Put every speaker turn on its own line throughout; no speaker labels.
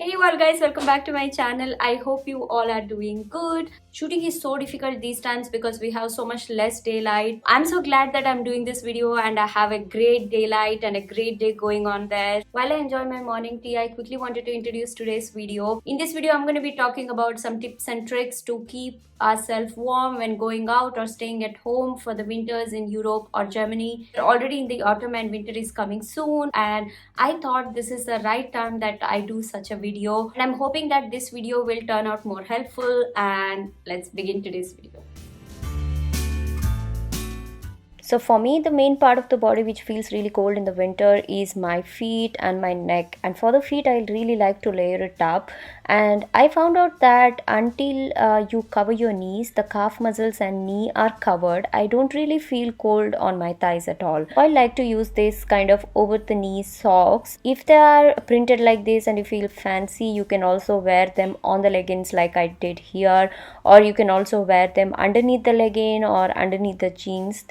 Hey all guys, welcome back to my channel. I hope you all are doing good. Shooting is so difficult these times because we have so much less daylight. I'm so glad that I'm doing this video and I have a great daylight and a great day going on there. While I enjoy my morning tea, I quickly wanted to introduce today's video. In this video, I'm going to be talking about some tips and tricks to keep ourselves warm when going out or staying at home for the winters in Europe or Germany. We're already in the autumn and winter is coming soon, and I thought this is the right time that I do such a video, and I'm hoping that this video will turn out more helpful. And let's begin today's video. So for me, the main part of the body which feels really cold in the winter is my feet and my neck. And for the feet, I really like to layer it up. And I found out that until you cover your knees, the calf muscles and knee are covered. I don't really feel cold on my thighs at all. I like to use this kind of over the knee socks. If they are printed like this and you feel fancy, you can also wear them on the leggings like I did here. Or you can also wear them underneath the legging or underneath the jeans.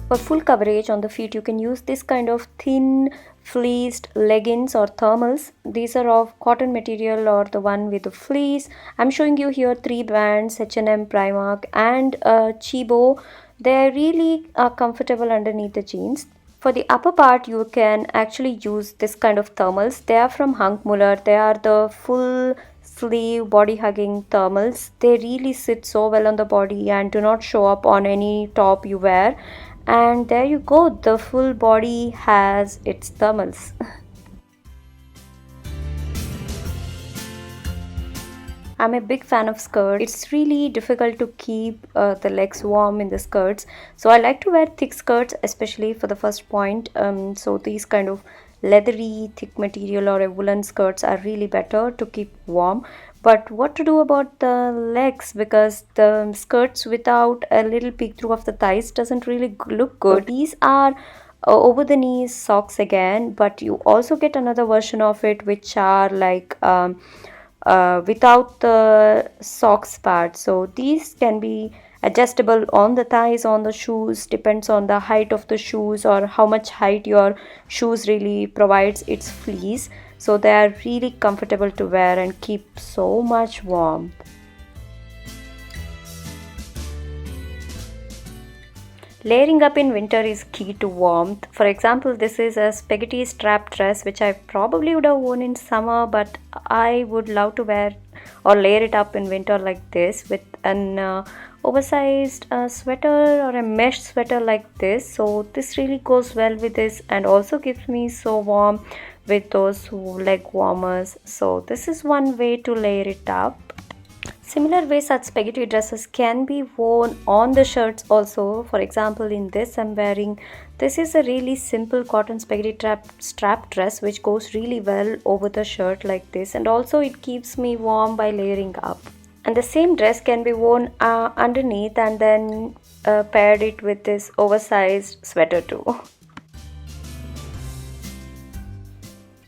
For full coverage on the feet, you can use this kind of thin fleeced leggings or thermals. These are of cotton material or the one with the fleece. I'm showing you here 3 brands, H&M, Primark and Chibo. They're really comfortable underneath the jeans. For the upper part, you can actually use this kind of thermals. They are from Hank Muller. They are the full sleeve body hugging thermals. They really sit so well on the body and do not show up on any top you wear. And there you go, the full body has its thermals. I'm a big fan of skirts. It's really difficult to keep the legs warm in the skirts. So I like to wear thick skirts, especially for the first point. So these kind of leathery, thick material or a woolen skirts are really better to keep warm. But what to do about the legs, because the skirts without a little peek through of the thighs doesn't really look good. These are over the knees socks again, but you also get another version of it which are like without the socks part. So these can be adjustable on the thighs, on the shoes, depends on the height of the shoes or how much height your shoes really provides its fleece. So they are really comfortable to wear and keep so much warm. Layering up in winter is key to warmth. For example, this is a spaghetti strap dress which I probably would have worn in summer, but I would love to wear or layer it up in winter like this with an oversized sweater or a mesh sweater like this. So this really goes well with this and also keeps me so warm with those leg warmers. So this is one way to layer it up. Similar way, such spaghetti dresses can be worn on the shirts also. For example, in this I'm wearing, this is a really simple cotton spaghetti strap dress which goes really well over the shirt like this, and also it keeps me warm by layering up. And the same dress can be worn underneath and then paired it with this oversized sweater too.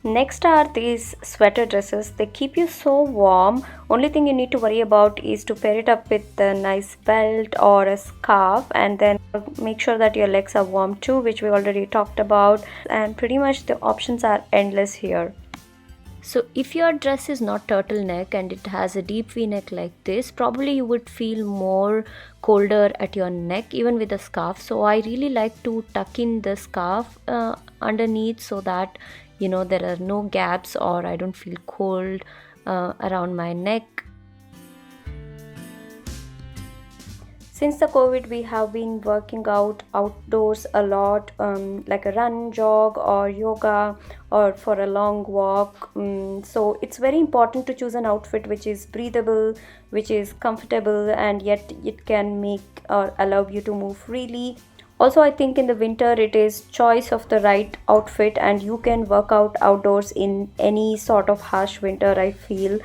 Next are these sweater dresses. They keep you so warm. Only thing you need to worry about is to pair it up with a nice belt or a scarf, and then make sure that your legs are warm too, which we already talked about. And pretty much the options are endless here. So if your dress is not turtleneck and it has a deep V-neck like this, probably you would feel more colder at your neck even with a scarf. So I really like to tuck in the scarf underneath so that there are no gaps or I don't feel cold around my neck. Since the COVID, we have been working out outdoors a lot, like a run, jog or yoga or for a long walk. So it's very important to choose an outfit which is breathable, which is comfortable, and yet it can make or allow you to move freely. Also, I think in the winter it is choice of the right outfit, and you can work out outdoors in any sort of harsh winter, I feel.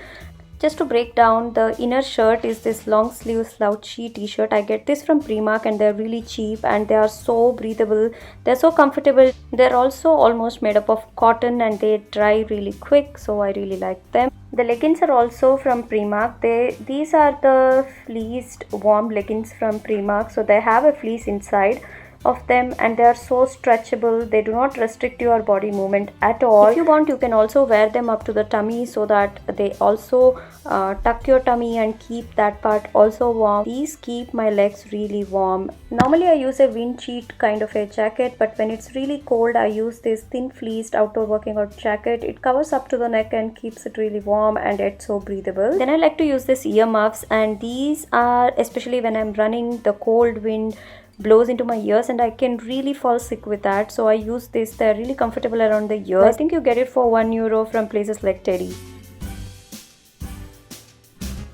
Just to break down, the inner shirt is this long sleeve slouchy t-shirt. I get this from Primark and they're really cheap and they are so breathable. They're so comfortable. They're also almost made up of cotton and they dry really quick, so I really like them. The leggings are also from Primark. These are the fleeced warm leggings from Primark. So they have a fleece inside, of them, and they are so stretchable. They do not restrict your body movement at all. If you want, you can also wear them up to the tummy so that they also tuck your tummy and keep that part also warm. These keep my legs really warm. Normally I use a wind cheat kind of a jacket, but when it's really cold I use this thin fleeced outdoor working out jacket. It covers up to the neck and keeps it really warm, and it's so breathable. Then I like to use this earmuffs, and these are, especially when I'm running, the cold wind blows into my ears and I can really fall sick with that, so I use this. They're really comfortable around the ears. I think you get it for €1 from places like Teddy.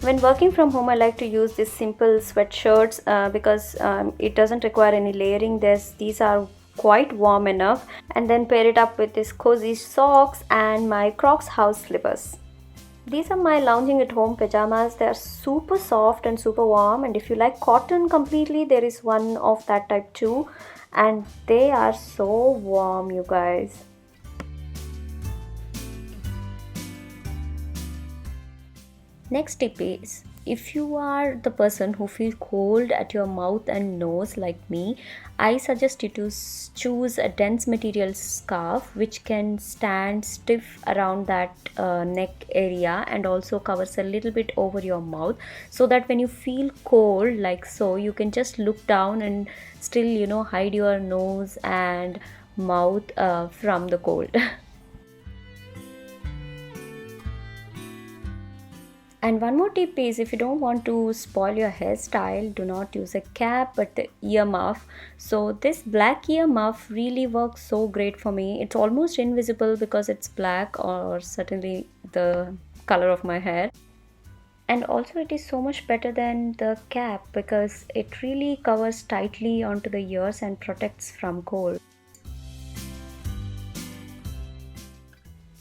When working from home, I like to use these simple sweatshirts because it doesn't require any layering. These are quite warm enough, and then pair it up with this cozy socks and my Crocs house slippers. These are my lounging at home pajamas. They are super soft and super warm, and if you like cotton completely, there is one of that type too, and they are so warm, you guys. Next tip is, if you are the person who feels cold at your mouth and nose like me, I suggest you to choose a dense material scarf which can stand stiff around that neck area and also covers a little bit over your mouth, so that when you feel cold like so, you can just look down and still hide your nose and mouth from the cold. And one more tip is, if you don't want to spoil your hairstyle, do not use a cap but the earmuff. So this black earmuff really works so great for me. It's almost invisible because it's black, or certainly the color of my hair. And also it is so much better than the cap because it really covers tightly onto the ears and protects from cold.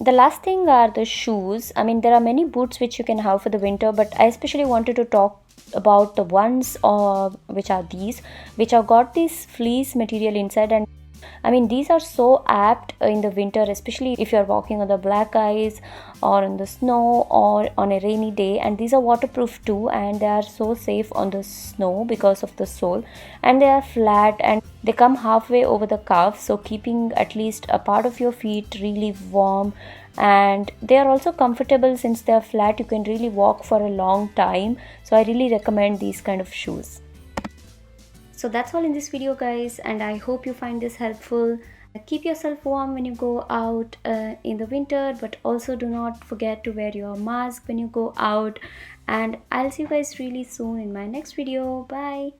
The last thing are the shoes. I mean, there are many boots which you can have for the winter, but I especially wanted to talk about the ones which are these, which have got this fleece material inside. And I mean, these are so apt in the winter, especially if you're walking on the black ice or in the snow or on a rainy day. And these are waterproof too, and they are so safe on the snow because of the sole, and they are flat and they come halfway over the calf, so keeping at least a part of your feet really warm. And they are also comfortable since they are flat. You can really walk for a long time, so I really recommend these kind of shoes. So that's all in this video, guys, and I hope you find this helpful. Keep yourself warm when you go out in the winter, but also do not forget to wear your mask when you go out. And I'll see you guys really soon in my next video. Bye.